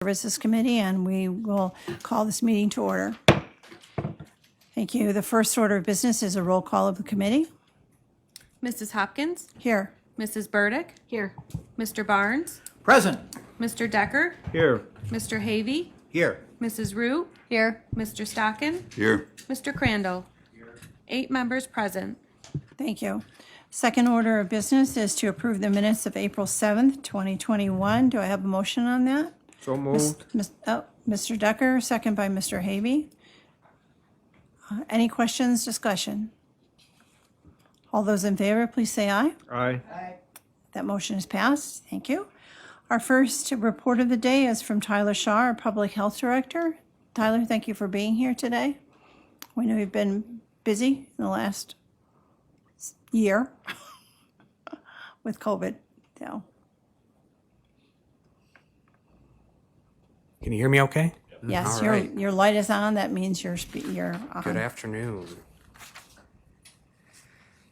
Services Committee, and we will call this meeting to order. Thank you. The first order of business is a roll call of the committee. Mrs. Hopkins? Here. Mrs. Burdick? Here. Mr. Barnes? Present. Mr. Decker? Here. Mr. Havey? Here. Mrs. Root? Here. Mr. Stockin? Here. Mr. Crandall? Here. 8 members present. Thank you. Second order of business is to approve the minutes of April 7th, 2021. Do I have a motion on that? So moved. Mr. Decker, second by Mr. Havey. Any questions, discussion? All those in favor, please say aye. Aye. That motion is passed. Thank you. Our first report of the day is from Tyler Shaw, our Public Health Director. Tyler, thank you for being here today. We know you've been busy in the last year with COVID. So, Can you hear me okay? yes, All right. your light is on. That means you're on. Good afternoon.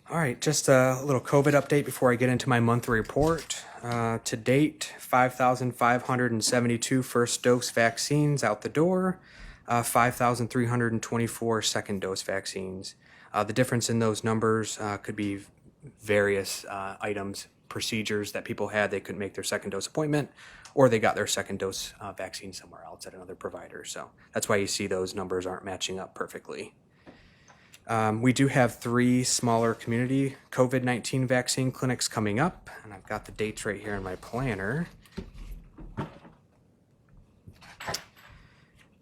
All right, just a little COVID update before I get into my monthly report. To date, 5,572 first dose vaccines out the door, 5,324 second dose vaccines. The difference in those numbers could be various items, procedures that people had. They couldn't make their second dose appointment, or they got their second dose vaccine somewhere else at another provider. So that's why you see those numbers aren't matching up perfectly. We do have 3 smaller community COVID-19 vaccine clinics coming up, and I've got the dates right here in my planner.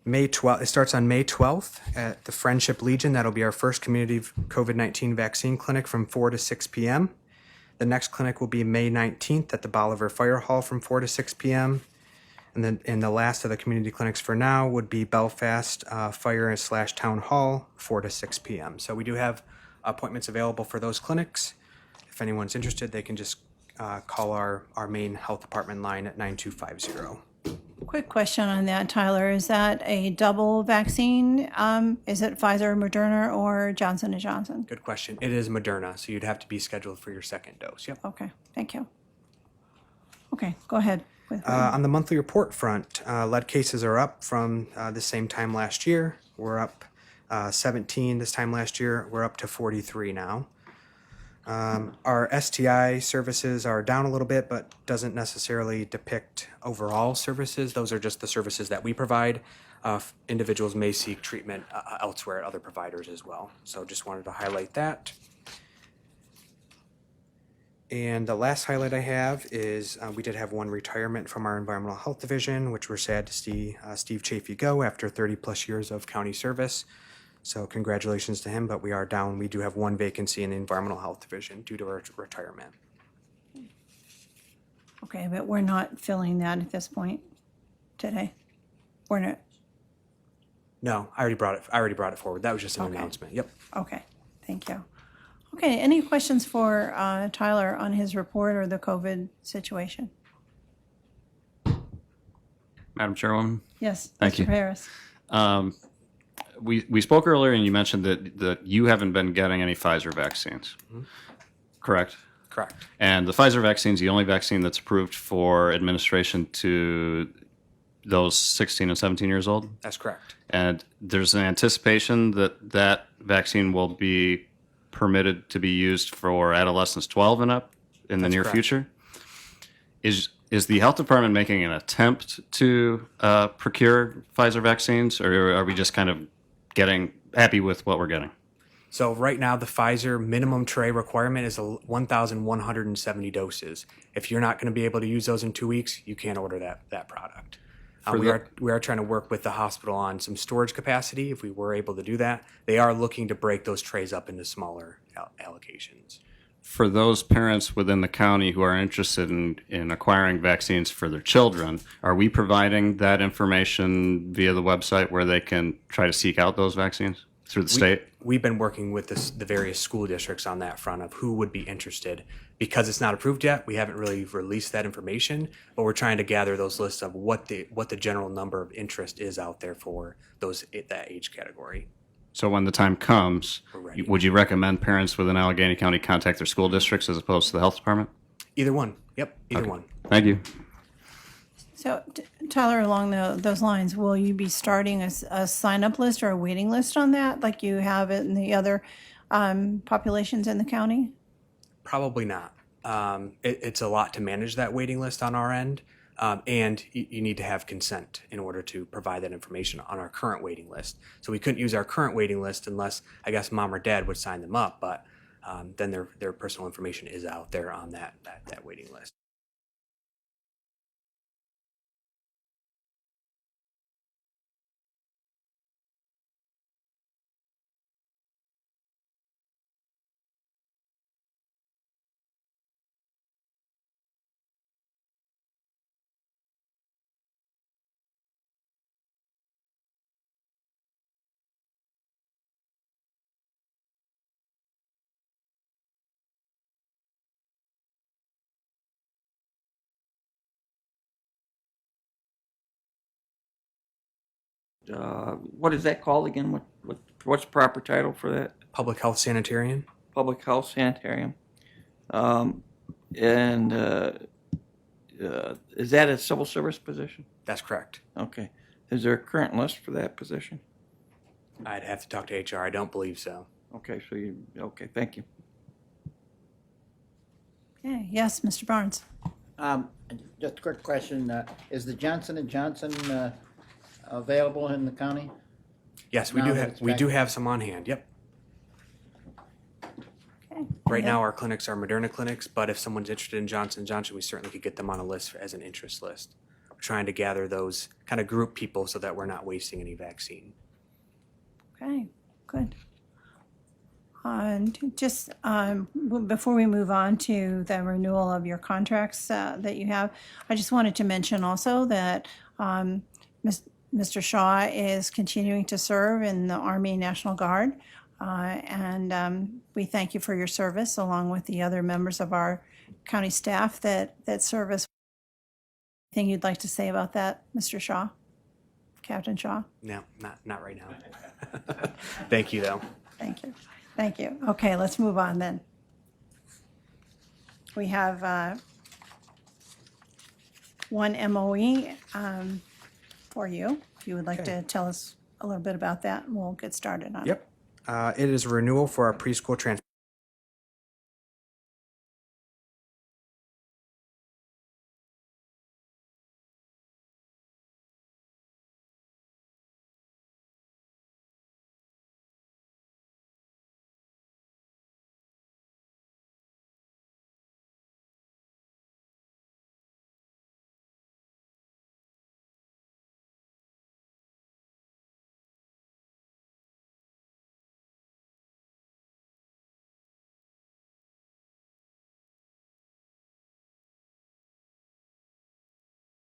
It starts on May 12th at the Friendship Legion. That'll be our first community COVID-19 vaccine clinic from 4 to 6 p.m. The next clinic will be May 19th at the Bolivar Fire Hall from 4 to 6 p.m. And the last of the community clinics for now would be Belfast Fire / Town Hall, 4 to 6 p.m. So we do have appointments available for those clinics. If anyone's interested, they can just call our main health department line at 9250. Quick question on that, Tyler. Is that a double vaccine? Is it Pfizer, Moderna, or Johnson & Johnson? Good question. It is Moderna, so you'd have to be scheduled for your second dose. Yep. Okay, thank you. Okay, go ahead. On the monthly report front, lead cases are up from the same time last year. We're up 17 this time last year. We're up to 43 now. Our STI services are down a little bit, but doesn't necessarily depict overall services. Those are just the services that we provide. Individuals may seek treatment elsewhere at other providers as well. So just wanted to highlight that. And the last highlight I have is we did have one retirement from our Environmental Health Division, which we're sad to see Steve Chafee go after 30 plus years of county service. So congratulations to him, but we are down. We do have one vacancy in the Environmental Health Division due to our retirement. Okay, but we're not filling that at this point today? We're not? No, I already brought it forward. That was just an Okay. announcement. Yep. Okay, thank you. Okay, any questions for Tyler on his report or the COVID situation? Madam Chairwoman? Yes, Thank Mr. you. Harris. We spoke earlier and you mentioned that you haven't been getting any Pfizer vaccines, correct? Correct. And the Pfizer vaccine is the only vaccine that's approved for administration to those 16 and 17 years old? That's correct. And there's an anticipation that that vaccine will be permitted to be used for adolescents 12 and up in the That's near correct. future. Is the health department making an attempt to procure Pfizer vaccines, or are we just kind of getting happy with what we're getting? So right now, the Pfizer minimum tray requirement is 1,170 doses. If you're not going to be able to use those in 2 weeks, you can't order that product. We are trying to work with the hospital on some storage capacity. If we were able to do that, they are looking to break those trays up into smaller allocations. For those parents within the county who are interested in acquiring vaccines for their children, are we providing that information via the website where they can try to seek out those vaccines through the state? We've been working with the various school districts on that front of who would be interested. Because it's not approved yet, we haven't really released that information, but we're trying to gather those lists of what the general number of interest is out there for that age category. So when the time comes, ready. would you recommend parents within Allegheny County contact their school districts as opposed to the health department? Either one. Yep, either Okay. one. Thank you. So Tyler, along those lines, will you be starting a sign-up list or a waiting list on that, like you have it in the other populations in the county? Probably not. It's a lot to manage that waiting list on our end, and you need to have consent in order to provide that information on our current waiting list. So we couldn't use our current waiting list unless, I guess, mom or dad would sign them up, but then their personal information is out there on that waiting list. What is that called again? What's the proper title for that? Public health sanitarian? Public health sanitarium. And is that a civil service position? That's correct. Okay. Is there a current list for that position? I'd have to talk to HR. I don't believe so. Okay, okay, thank you. Okay, yes, Mr. Barnes. Just a quick question. Is the Johnson & Johnson available in the county? Yes, we Now do that have it's we back- do have some on hand. Yep. Okay. Right now, our clinics are Moderna clinics, but if someone's interested in Johnson & Johnson, we certainly could get them on a list as an interest list. We're trying to gather those, kind of group people so that we're not wasting any vaccine. Okay, good. Just before we move on to the renewal of your contracts that you have, I just wanted to mention also that Mr. Shaw is continuing to serve in the Army National Guard, and we thank you for your service along with the other members of our county staff that serve us. Anything you'd like to say about that, Mr. Shaw? Captain Shaw? No, not right now. Thank you, though. Thank you. Thank you. Okay, let's move on then. We have one MOE for you. If you would like to tell us a little bit about that, and we'll get started on it. Yep. It is a renewal for our preschool transfer.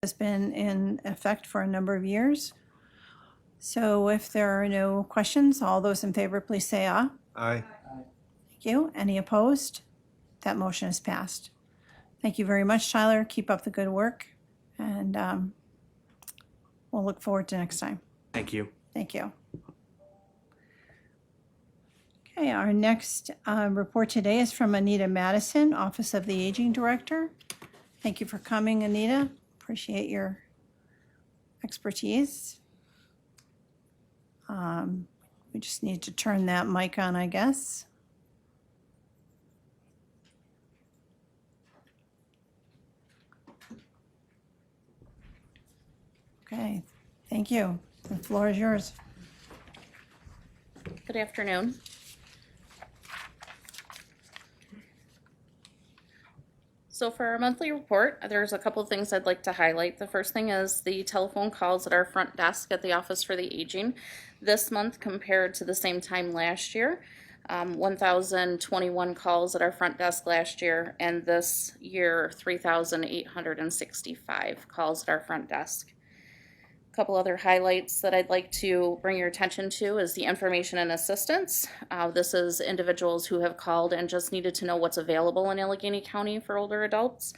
Has been in effect for a number of years. So if there are no questions, all those in favor, please say aye. Aye. Thank you. Any opposed? That motion is passed. Thank you very much, Tyler. Keep up the good work, and we'll look forward to next time. Thank you. Thank you. Okay, our next report today is from Anita Madison, Office of the Aging Director. Thank you for coming, Anita. Appreciate your expertise. We just need to turn that mic on, I guess. Okay, thank you. The floor is yours. Good afternoon. So for our monthly report, there's a couple of things I'd like to highlight. The first thing is the telephone calls at our front desk at the Office for the Aging. This month compared to the same time last year, 1,021 calls at our front desk last year, and this year 3,865 calls at our front desk. A couple other highlights that I'd like to bring your attention to is the information and assistance. This is individuals who have called and just needed to know what's available in Allegheny County for older adults.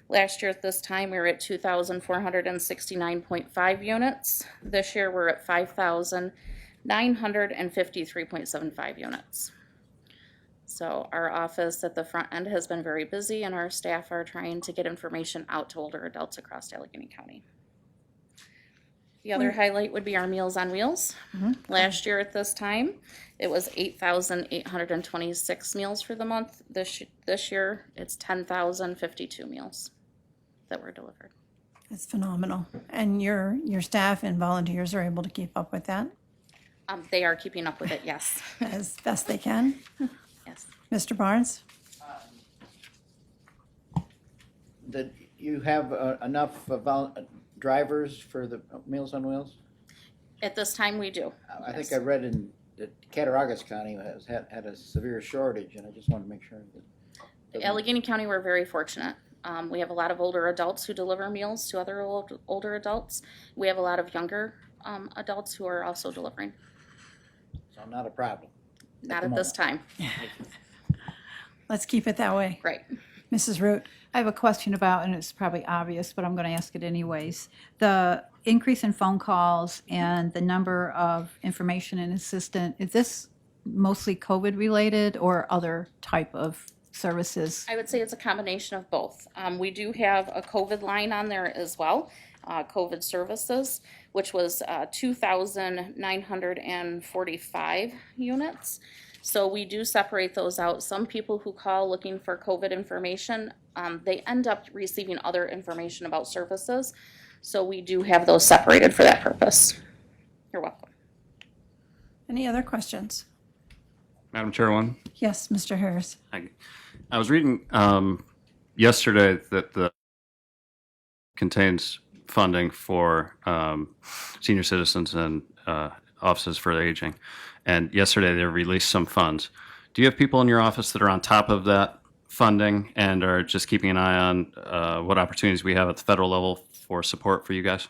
Last year at this time we were at 2,469.5 units. This year we're at 5,953.75 units. So our office at the front end has been very busy, and our staff are trying to get information out to older adults across Allegheny County. The other highlight would be our Meals on Wheels. Last year at this time, it was 8,826 meals for the month. This year, it's 10,052 meals that were delivered. It's phenomenal. And your staff and volunteers are able to keep up with that They are keeping up with it, yes. as best they can. Yes. Mr. Barnes? Did you have enough drivers for the Meals on Wheels? At this time, we do. I think Yes. I read in that Cattaraugus County had a severe shortage, and I just want to make sure that. Allegheny County, we're very fortunate. We have a lot of older adults who deliver meals to other older adults. We have a lot of younger adults who are also delivering. So not a problem. Not at this time. Let's keep it that way. Right. Mrs. Root? I have a question about, and it's probably obvious, but I'm going to ask it anyways. The increase in phone calls and the number of information and assistant, is this mostly COVID related or other type of services? I would say it's a combination of both. We do have a COVID line on there as well, COVID services, which was 2,945 units. So we do separate those out. Some people who call looking for COVID information, they end up receiving other information about services. So we do have those separated for that purpose. You're welcome. Any other questions? Madam Chairwoman, Yes, Mr. Harris. I was reading yesterday that the contains funding for senior citizens and offices for the aging. And yesterday they released some funds. Do you have people in your office that are on top of that funding and are just keeping an eye on what opportunities we have at the federal level for support for you guys?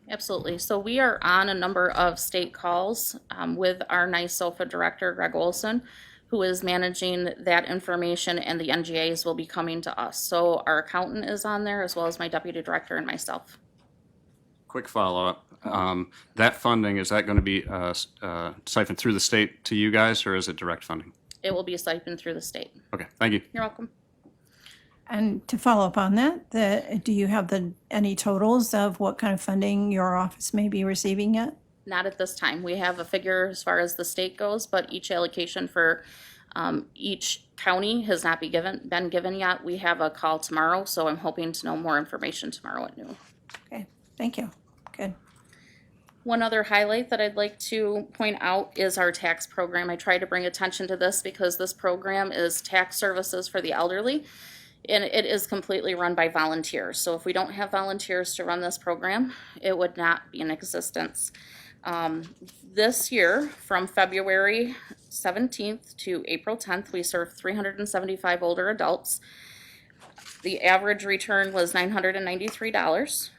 Absolutely. So we are on a number of state calls with our NYSOFA director, Greg Olson, who is managing that information, and the NGAs will be coming to us. So our accountant is on there, as well as my deputy director and myself. Quick follow-up. That funding, is that going to be siphoned through the state to you guys, or is it direct funding? It will be siphoned through the state. Okay, thank you. You're welcome. And to follow up on that, do you have any totals of what kind of funding your office may be receiving yet? Not at this time. We have a figure as far as the state goes, but each allocation for each county has not been given yet. We have a call tomorrow, so I'm hoping to know more information tomorrow at noon. Okay, thank you. Good. One other highlight that I'd like to point out is our tax program. I try to bring attention to this because this program is tax services for the elderly, and it is completely run by volunteers. So if we don't have volunteers to run this program, it would not be in existence. This year, from February 17th to April 10th, we served 375 older adults. The average return was $993.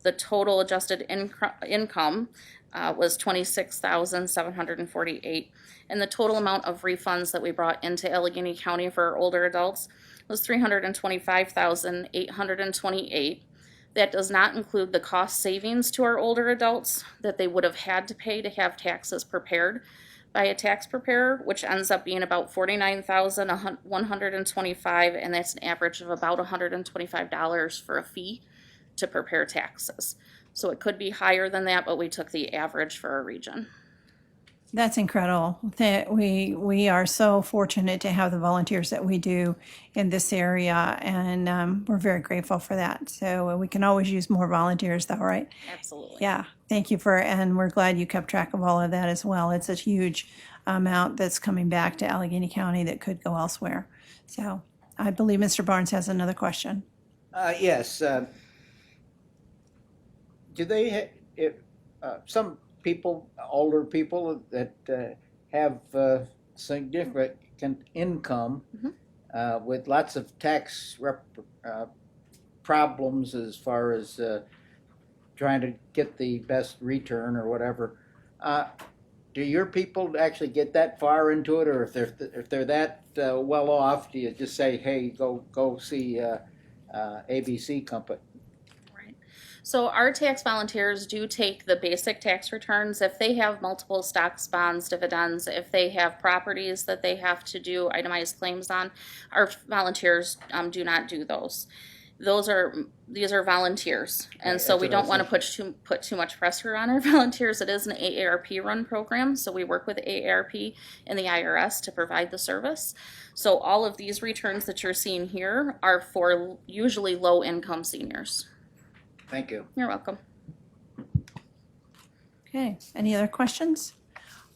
The total adjusted income was $26,748, and the total amount of refunds that we brought into Allegheny County for our older adults was $325,828. That does not include the cost savings to our older adults that they would have had to pay to have taxes prepared by a tax preparer, which ends up being about $49,125, and that's an average of about $125 for a fee to prepare taxes. So it could be higher than that, but we took the average for our region. That's incredible. That we are so fortunate to have the volunteers that we do in this area, and we're very grateful for that. So we can always use more volunteers, though, right? Absolutely. Yeah. Thank you and we're glad you kept track of all of that as well. It's a huge amount that's coming back to Allegheny County that could go elsewhere. So I believe Mr. Barnes has another question. Yes. Do they, some people, older people that have significant income with lots of tax problems as far as trying to get the best return or whatever, do your people actually get that far into it, or if they're that well off, do you just say, hey, go see ABC company? So our tax volunteers do take the basic tax returns. If they have multiple stocks, bonds, dividends, if they have properties that they have to do itemized claims on, our volunteers do not do those. These are volunteers, and so That's we what I don't want was to put too much pressure on our volunteers. It is an AARP run program, so we work with AARP and the IRS to provide the service. So all of these returns that you're seeing here are for usually low income seniors. Thank you. You're welcome. Okay, any other questions?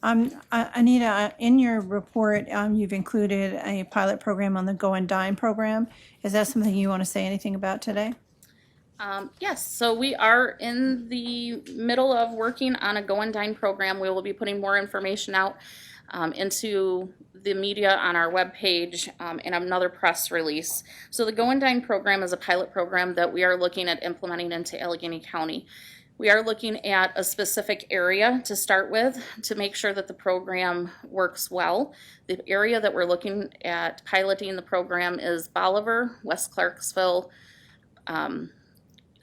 Anita, in your report, you've included a pilot program on the Go and Dine program. Is that something you want to say anything about today? Yes, so we are in the middle of working on a Go and Dine program. We will be putting more information out into the media on our webpage and another press release. So the Go and Dine program is a pilot program that we are looking at implementing into Allegheny County. We are looking at a specific area to start with to make sure that the program works well. The area that we're looking at piloting the program is Bolivar, West Clarksville,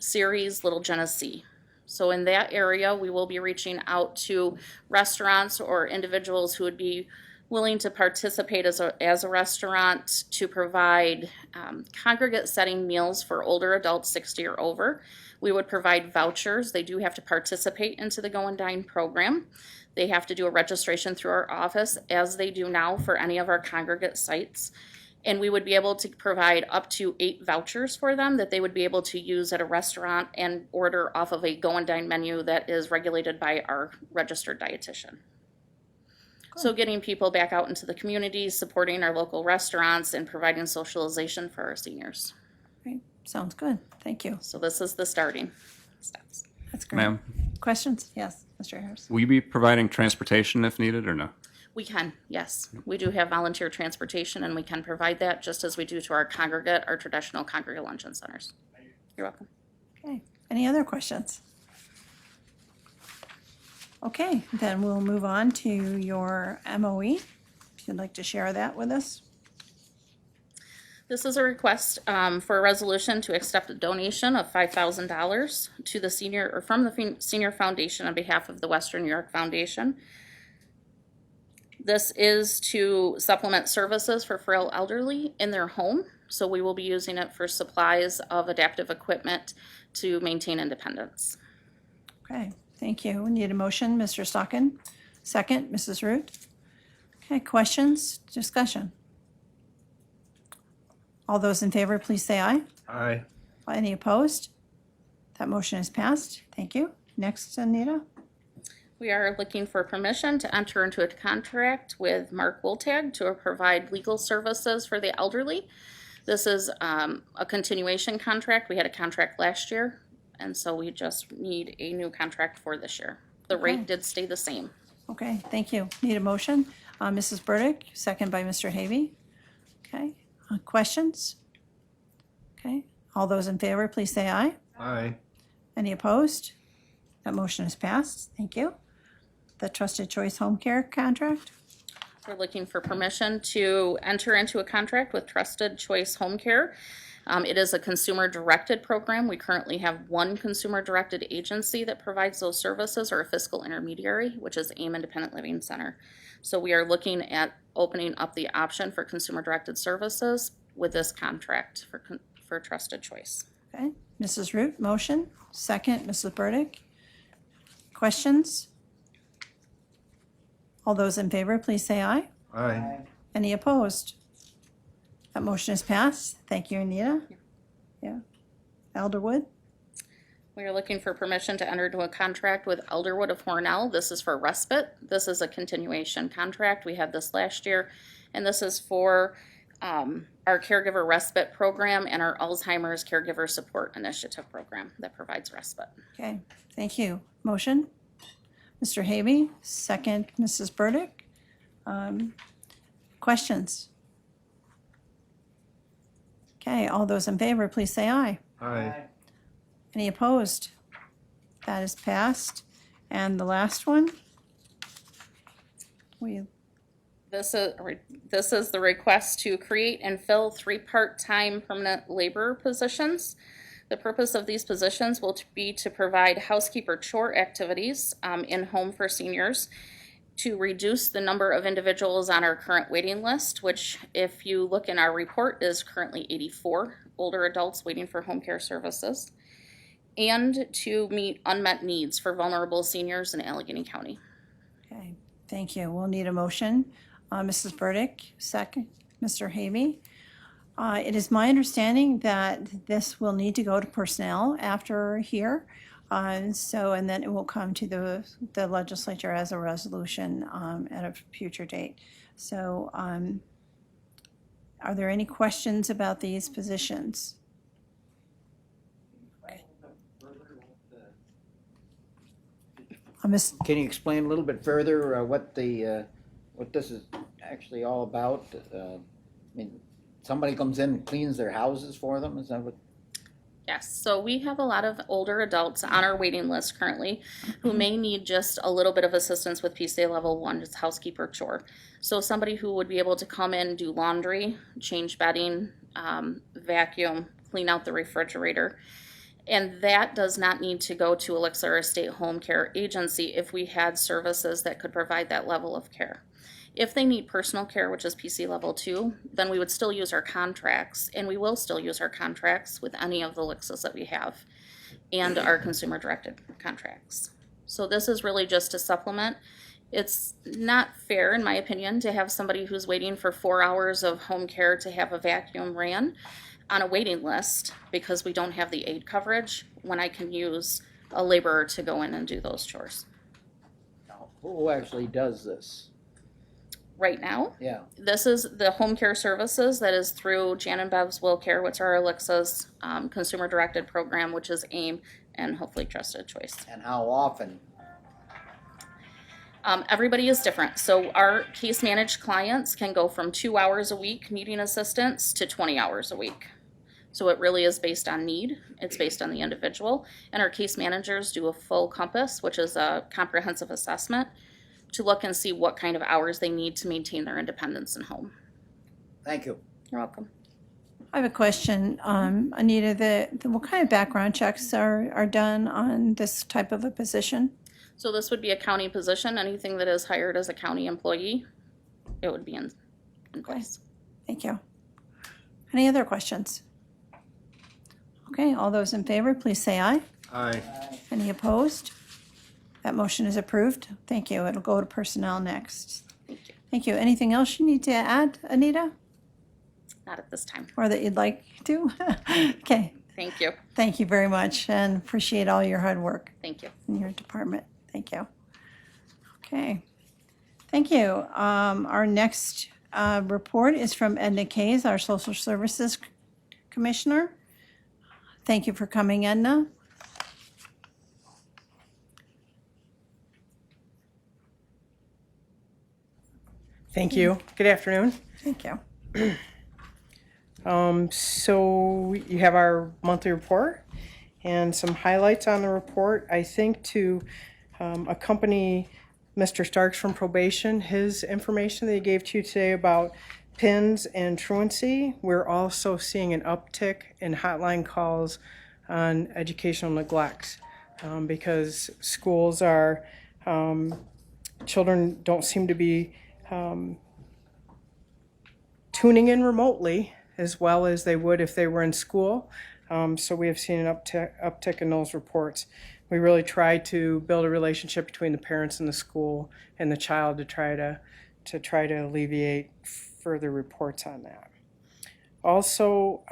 Ceres, Little Genesee. So in that area, we will be reaching out to restaurants or individuals who would be willing to participate as a restaurant to provide congregate setting meals for older adults 60 or over. We would provide vouchers. They do have to participate into the Go and Dine program. They have to do a registration through our office, as they do now for any of our congregate sites. And we would be able to provide up to 8 vouchers for them that they would be able to use at a restaurant and order off of a Go and Dine menu that is regulated by our registered dietitian. So getting people back out into the community, supporting our local restaurants, and providing socialization for our seniors. Great, sounds good. Thank you. So this is the starting steps. That's great. Ma'am, Questions? Yes, Mr. Harris. will you be providing transportation if needed or no? We can, yes. We do have volunteer transportation, and we can provide that just as we do to our congregate, our traditional congregate luncheon centers. You're welcome. Okay, any other questions? Okay, then we'll move on to your MOE. If you'd like to share that with us. This is a request for a resolution to accept a donation of $5,000 to the senior, or from the Senior Foundation on behalf of the Western New York Foundation. This is to supplement services for frail elderly in their home. So we will be using it for supplies of adaptive equipment to maintain independence. Okay, thank you. We need a motion, Mr. Stockin. Second, Mrs. Root. Okay, questions, discussion? All those in favor, please say aye. Aye. Any opposed? That motion is passed. Thank you. Next, Anita. We are looking for permission to enter into a contract with Mark Woltag to provide legal services for the elderly. This is a continuation contract. We had a contract last year, and so we just need a new contract for this year. The rate did stay the same. Okay, thank you. Need a motion? Mrs. Burdick, second by Mr. Havey. Okay, questions? Okay, all those in favor, please say aye. Aye. Any opposed? That motion is passed. Thank you. The Trusted Choice Home Care contract. We're looking for permission to enter into a contract with Trusted Choice Home Care. It is a consumer-directed program. We currently have one consumer-directed agency that provides those services, or a fiscal intermediary, which is AIM Independent Living Center. So we are looking at opening up the option for consumer-directed services with this contract for Trusted Choice. Okay, Mrs. Root, motion. Second, Mrs. Burdick. Questions? All those in favor, please say aye. Aye. Any opposed? That motion is passed. Thank you, Anita. Yeah. Elderwood. We are looking for permission to enter into a contract with Elderwood of Hornell. This is for respite. This is a continuation contract. We had this last year, and this is for our caregiver respite program and our Alzheimer's caregiver support initiative program that provides respite. Okay, thank you. Motion? Mr. Havey, second, Mrs. Burdick. Questions? Okay, all those in favor, please say aye. Aye. Any opposed? That is passed. And the last one? This is the request to create and fill 3 part-time permanent labor positions. The purpose of these positions will be to provide housekeeper chore activities in home for seniors, to reduce the number of individuals on our current waiting list, which if you look in our report is currently 84 older adults waiting for home care services, and to meet unmet needs for vulnerable seniors in Allegheny County. Okay, thank you. We'll need a motion. Mrs. Burdick, second. Mr. Havey. It is my understanding that this will need to go to personnel after here. And then it will come to the legislature as a resolution at a future date. So are there any questions about these positions? Can you explain a little bit further what this is actually all about? I mean, somebody comes in and cleans their houses for them, is that what? Yes, so we have a lot of older adults on our waiting list currently who may need just a little bit of assistance with PCA level 1, just housekeeper chore. So somebody who would be able to come in, do laundry, change bedding, vacuum, clean out the refrigerator. And that does not need to go to Elixir or State Home Care Agency if we had services that could provide that level of care. If they need personal care, which is PC level 2, then we would still use our contracts, and we will still use our contracts with any of the Elixis that we have and our consumer-directed contracts. So this is really just to supplement. It's not fair, in my opinion, to have somebody who's waiting for 4 hours of home care to have a vacuum ran on a waiting list because we don't have the aid coverage when I can use a laborer to go in and do those chores. Now, who actually does this? Right now, Yeah. this is the home care services that is through Jan and Bev's Will Care, which are Elixa's consumer-directed program, which is AIM and hopefully Trusted Choice. And how often? Everybody is different. So our case managed clients can go from 2 hours a week needing assistance to 20 hours a week. So it really is based on need. It's based on the individual. And our case managers do a full compass, which is a comprehensive assessment, to look and see what kind of hours they need to maintain their independence in home. Thank you. You're welcome. I have a question, Anita. What kind of background checks are done on this type of a position? So this would be a county position. Anything that is hired as a county employee, it would be in place. Thank you. Any other questions? Okay, all those in favor, please say aye. Aye. Any opposed? That motion is approved. Thank you. It'll go to personnel next. Thank you. Thank you. Anything else you need to add, Anita? Not at this time. Or that you'd like to? Okay. Thank you. Thank you very much and appreciate all your hard work Thank you. in your department. Thank you. Okay. Thank you. Our next report is from Edna Kays, our Social Services Commissioner. Thank you for coming, Edna. Thank you. Good afternoon. Thank you. So you have our monthly report and some highlights on the report. I think to accompany Mr. Starks from probation, his information that he gave to you today about PINs and truancy, we're also seeing an uptick in hotline calls on educational neglect because schools are, children don't seem to be tuning in remotely as well as they would if they were in school. So we have seen an uptick in those reports. We really try to build a relationship between the parents and the school and the child to try to alleviate further reports on that. Also,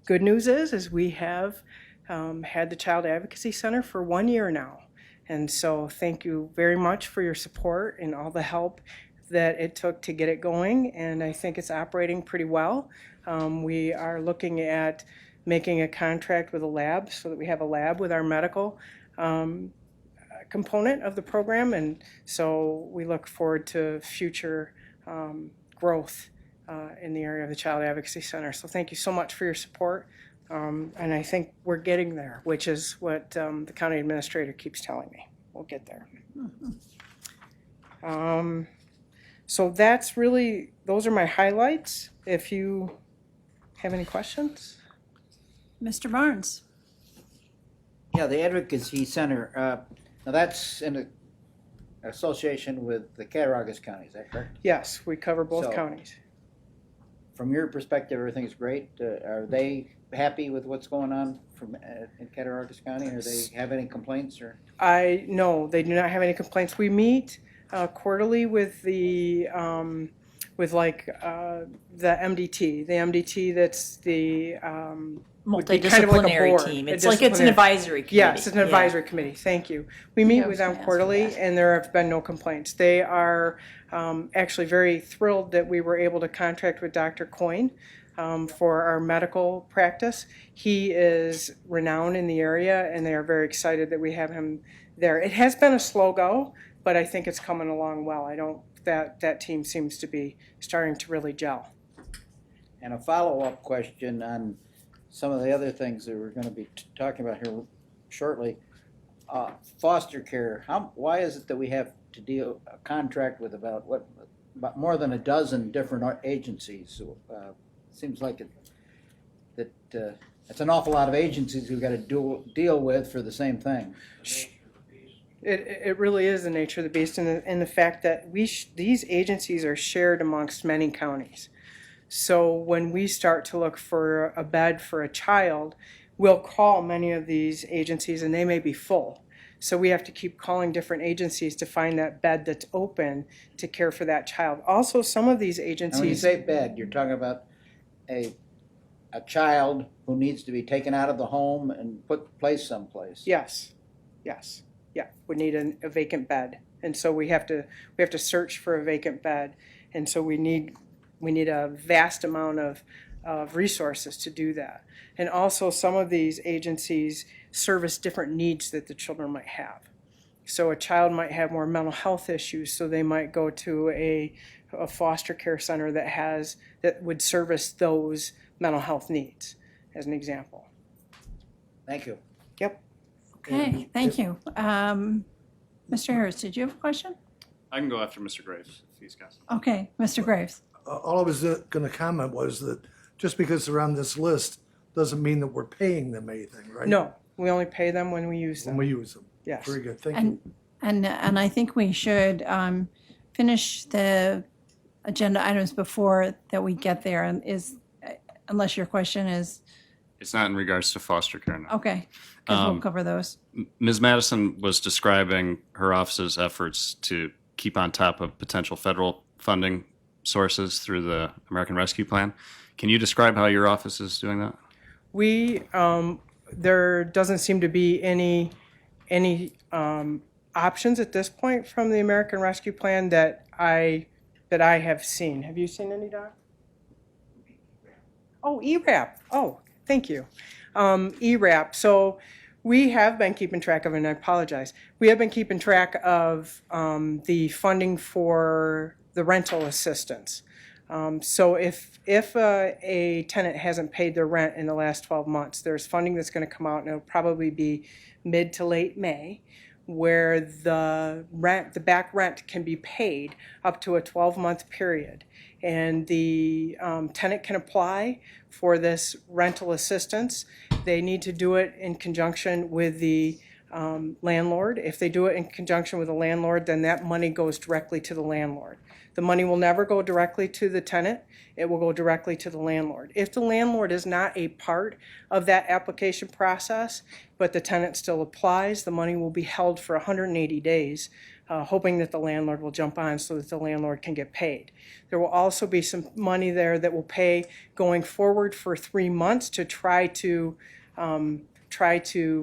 good news is we have had the Child Advocacy Center for 1 year now. And so thank you very much for your support and all the help that it took to get it going. And I think it's operating pretty well. We are looking at making a contract with a lab so that we have a lab with our medical component of the program. And so we look forward to future growth in the area of the Child Advocacy Center. So thank you so much for your support. And I think we're getting there, which is what the county administrator keeps telling me. We'll get there. So that's really, those are my highlights. If you have any questions. Mr. Barnes. Yeah, the Advocacy Center, now that's in association with the Cattaraugus County, is that correct? Yes, we cover both So- counties. From your perspective, everything's great. Are they happy with what's going on in Cattaraugus County? Or they have any complaints or? No, they do not have any complaints. We meet quarterly with the MDT. The MDT, that's the would be kind of like a Multidisciplinary board, team. a It's like it's an disciplinary- advisory committee. Yes, it's an Yeah. advisory committee. Thank you. We meet Yeah, I with was them gonna ask you quarterly, that. and there have been no complaints. They are actually very thrilled that we were able to contract with Dr. Coyne for our medical practice. He is renowned in the area, and they are very excited that we have him there. It has been a slow go, but I think it's coming along well. That team seems to be starting to really gel. And a follow-up question on some of the other things that we're going to be talking about here shortly. Foster care, why is it that we have to contract with about more than a dozen different agencies? Seems like it's an awful lot of agencies we've got to deal with for the same thing. It really is the nature of the beast, and the fact that these agencies are shared amongst many counties. So when we start to look for a bed for a child, we'll call many of these agencies, and they may be full. So we have to keep calling different agencies to find that bed that's open to care for that child. Also, some of these And when you agencies, say bed, you're talking about a child who needs to be taken out of the home and placed someplace. yes, would need a vacant bed, and so we have to search for a vacant bed, and so we need a vast amount of resources to do that. And also, some of these agencies service different needs that the children might have. So a child might have more mental health issues, so they might go to a foster care center that would service those mental health needs, as an example. Thank you. Yep. Okay, thank you. Mr. Harris, did you have a question? I can go after Mr. Graves if he's got some. Okay, Mr. Graves. All I was going to comment was that just because they're on this list doesn't mean that we're paying them anything, right? No, we only pay them when we use When them. we use them. Yes. Very good, thank you. And I think we should finish the agenda items before that we get there, and unless your question is, It's not in regards to foster care now. okay, because we'll cover those. Ms. Madison was describing her office's efforts to keep on top of potential federal funding sources through the American Rescue Plan. Can you describe how your office is doing that? There doesn't seem to be any options at this point from the American Rescue Plan that I have seen. Have you seen any, Doc? Oh, ERAP. Oh, thank you. ERAP. So we have been keeping track of, and I apologize, we have been keeping track of the funding for the rental assistance. So if a tenant hasn't paid their rent in the last 12 months, there's funding that's going to come out, and it'll probably be mid to late May, where the back rent can be paid up to a 12-month period. And the tenant can apply for this rental assistance. They need to do it in conjunction with the landlord. If they do it in conjunction with the landlord, then that money goes directly to the landlord. The money will never go directly to the tenant. It will go directly to the landlord. If the landlord is not a part of that application process, but the tenant still applies, the money will be held for 180 days, hoping that the landlord will jump on so that the landlord can get paid. There will also be some money there that will pay going forward for 3 months to try to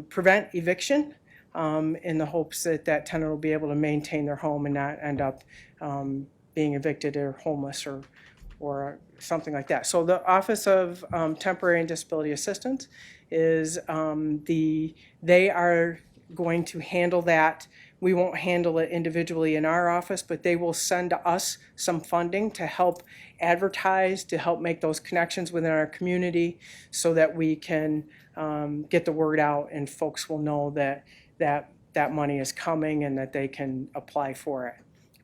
prevent eviction, in the hopes that that tenant will be able to maintain their home and not end up being evicted or homeless or something like that. So the Office of Temporary and Disability Assistance is they are going to handle that. We won't handle it individually in our office, but they will send us some funding to help advertise, to help make those connections within our community so that we can get the word out and folks will know that money is coming and that they can apply for it.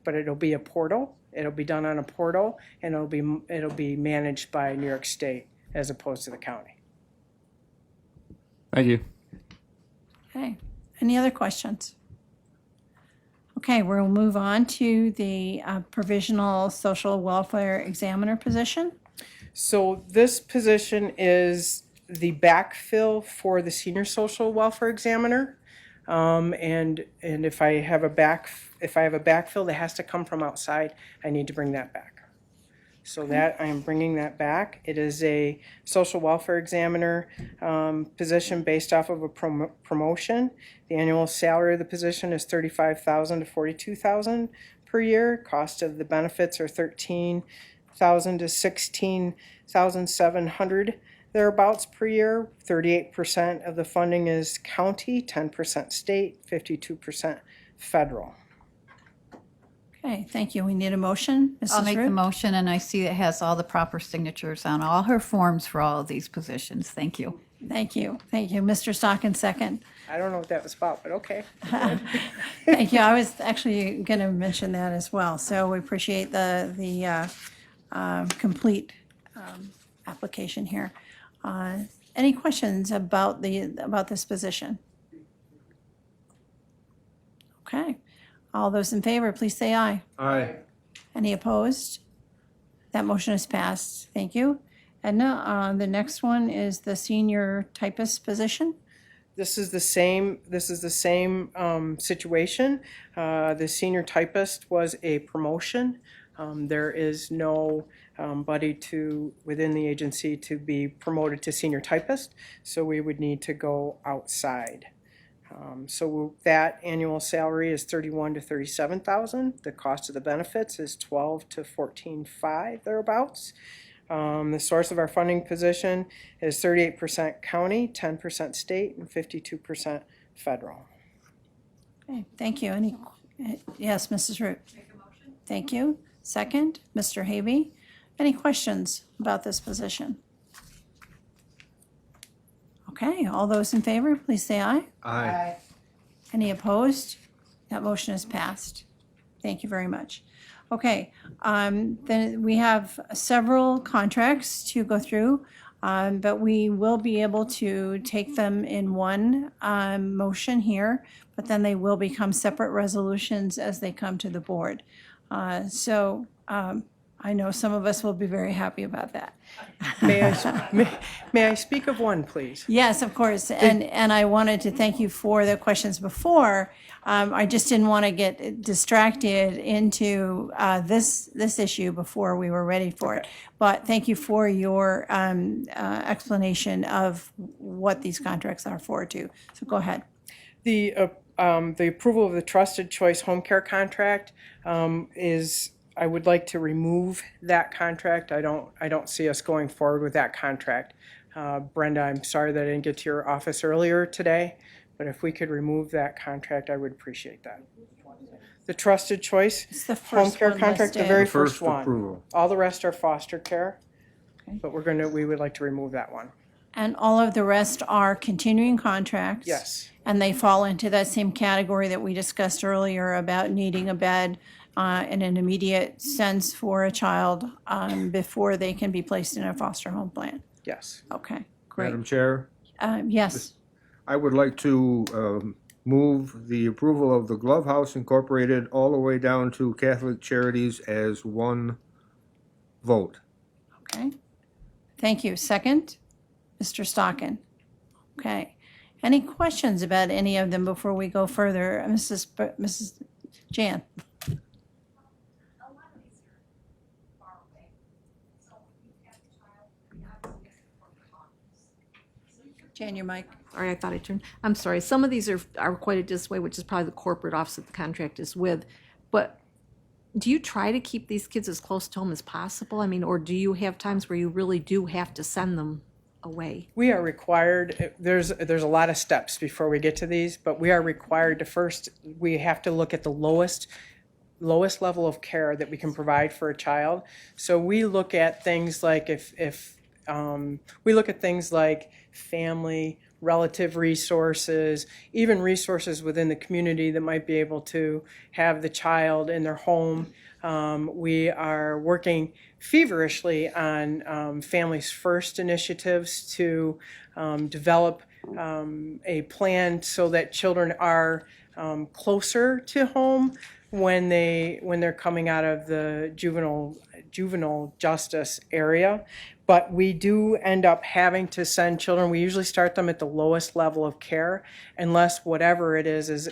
But it'll be a portal. It'll be done on a portal, and it'll be managed by New York State as opposed to the county. Thank you. Okay, any other questions? Okay, we'll move on to the provisional social welfare examiner position. So this position is the backfill for the senior social welfare examiner. And if I have a backfill that has to come from outside, I need to bring that back. So that I am bringing that back. It is a social welfare examiner position based off of a promotion. The annual salary of the position is $35,000 to $42,000 per year. Cost of the benefits are $13,000 to $16,700 thereabouts per year. 38% of the funding is county, 10% state, 52% federal. Okay, thank you. We need a motion. I'll Mrs. make the Root? motion, and I see it has all the proper signatures on all her forms for all of these positions. Thank you. Thank you. Thank you. Mr. Stockin, second. I don't know what that was about, but okay. Thank you. I was actually going to mention that as well. So we appreciate the complete application here. Any questions about this position? Okay. All those in favor, please say aye. Aye. Any opposed? That motion is passed. Thank you. Edna, the next one is the senior typist position. This is the same situation. The senior typist was a promotion. There is no buddy within the agency to be promoted to senior typist, so we would need to go outside. So that annual salary is $31,000 to $37,000. The cost of the benefits is $12,000 to $14,500 thereabouts. The source of our funding position is 38% county, 10% state, and 52% federal. Okay, thank you. Yes, Mrs. Root. Thank you. Second, Mr. Havey. Any questions about this position? Okay, all those in favor, please say aye. Aye. Any opposed? That motion is passed. Thank you very much. Okay, then we have several contracts to go through, but we will be able to take them in one motion here, but then they will become separate resolutions as they come to the board. So I know some of us will be very happy about that. May I speak of one, please? Yes, of course. And I wanted to thank you for the questions before. I just didn't want to get distracted into this issue before we were ready for it. But thank you for your explanation of what these contracts are for too. So go ahead. The approval of the Trusted Choice Home Care contract I would like to remove that contract. I don't see us going forward with that contract. Brenda, I'm sorry that I didn't get to your office earlier today, but if we could remove that contract, I would appreciate that. The Trusted Choice It's the Home first Care one contract, the listed. very The first first one. approval. All the rest are foster care, Okay. but we would like to remove that one. And all of the rest are continuing contracts. Yes. And they fall into that same category that we discussed earlier about needing a bed in an immediate sense for a child before they can be placed in a foster home plan. Yes. Okay, great. Madam Chair, Yes, I would like to move the approval of the Glove House Incorporated all the way down to Catholic Charities as one vote. okay. Thank you. Second, Mr. Stockin. Okay. Any questions about any of them before we go further? Mrs. Jan? Jan, your mic. Sorry, I thought I turned. I'm sorry. Some of these are quite a distance away, which is probably the corporate office that the contract is with. But do you try to keep these kids as close to home as possible? I mean, or do you have times where you really do have to send them away? We are required, there's a lot of steps before we get to these, but we are required to first, we have to look at the lowest level of care that we can provide for a child. So we look at things like we look at things like family, relative resources, even resources within the community that might be able to have the child in their home. We are working feverishly on Families First initiatives to develop a plan so that children are closer to home when they're coming out of the juvenile justice area. But we do end up having to send children. We usually start them at the lowest level of care, unless whatever it is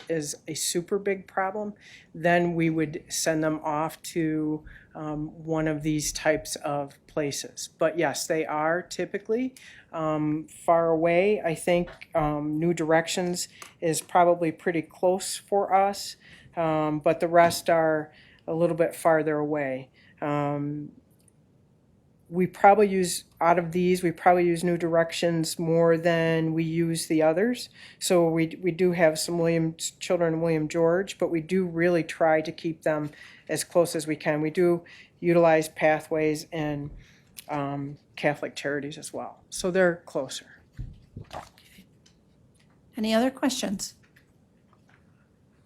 a super big problem. Then we would send them off to one of these types of places. But yes, they are typically far away. I think New Directions is probably pretty close for us, but the rest are a little bit farther away. We probably use, out of these, we probably use New Directions more than we use the others. So we do have some children in William George, but we do really try to keep them as close as we can. We do utilize Pathways and Catholic Charities as well. So they're closer. Any other questions?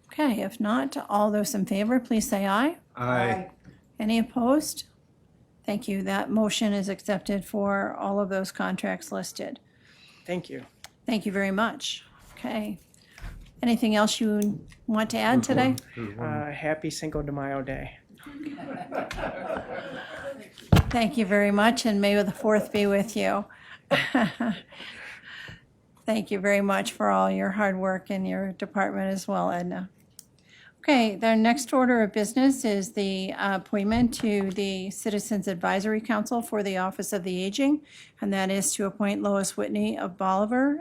Okay, if not, all those in favor, please say aye. Aye. Any opposed? Thank you. That motion is accepted for all of those contracts listed. Thank you. Thank you very much. Okay. Anything else you want to add today? Happy Cinco de Mayo Day. Thank you very much, and may the 4th be with you. Thank you very much for all your hard work in your department as well, Edna. Okay, the next order of business is the appointment to the Citizens Advisory Council for the Office of the Aging, and that is to appoint Lois Whitney of Bolivar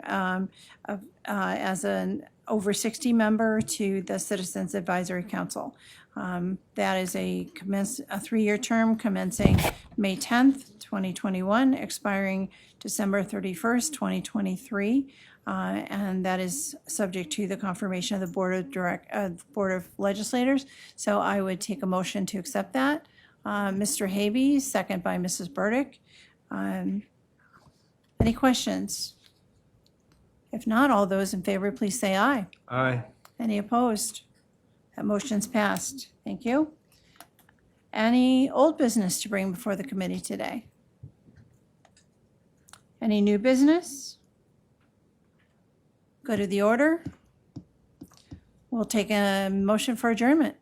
as an over 60 member to the Citizens Advisory Council. That is a 3-year term commencing May 10th, 2021, expiring December 31st, 2023. And that is subject to the confirmation of the Board of Legislators. So I would take a motion to accept that. Mr. Havey, second by Mrs. Burdick. Any questions? If not, all those in favor, please say aye. Aye. Any opposed? That motion's passed. Thank you. Any old business to bring before the committee today? Any new business? Go to the order. We'll take a motion for adjournment.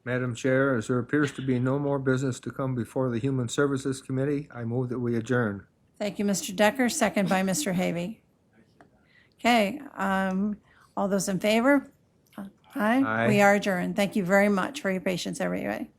Madam Chair, as there appears to be no more business to come before the Human Services Committee, I move that we adjourn. Thank you, Mr. Decker. Second by Mr. Havey. Okay, all those in favor? Aye. Aye. We are adjourned. Thank you very much for your patience, everybody.